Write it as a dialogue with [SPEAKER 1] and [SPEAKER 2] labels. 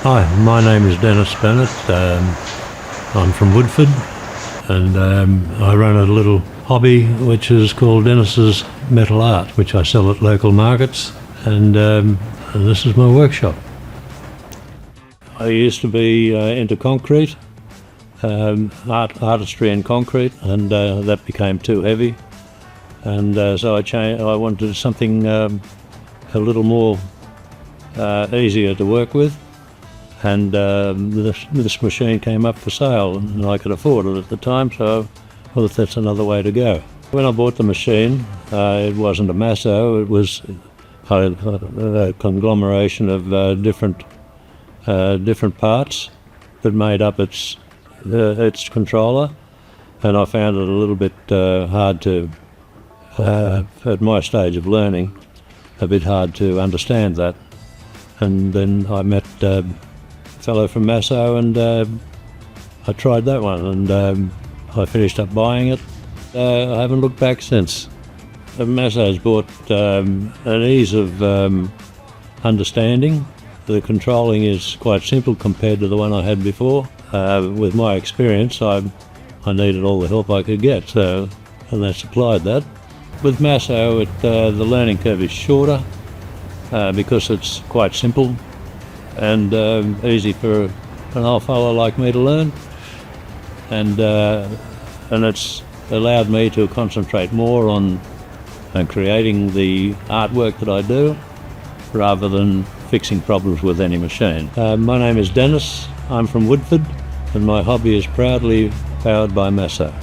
[SPEAKER 1] Hi, my name is Dennis Bennett. I'm from Woodford, and I run a little hobby which is called Dennis's Metal Art, which I sell at local markets, and this is my workshop. I used to be into concrete, artistry in concrete, and that became too heavy, and so I wanted something a little more easier to work with. And this machine came up for sale, and I could afford it at the time, so I thought that's another way to go. When I bought the machine, it wasn't a MASSO, it was a conglomeration of different parts that made up its controller, and I found it a little bit hard to, at my stage of learning, a bit hard to understand that. And then I met fellow from MASSO, and I tried that one, and I finished up buying it. I haven't looked back since. MASSO's brought an ease of understanding. The controlling is quite simple compared to the one I had before. With my experience, I needed all the help I could get, and they supplied that. With MASSO, the learning curve is shorter because it's quite simple and easy for an old fellow like me to learn, and it's allowed me to concentrate more on creating the artwork that I do rather than fixing problems with any machine. My name is Dennis, I'm from Woodford, and my hobby is proudly powered by MASSO.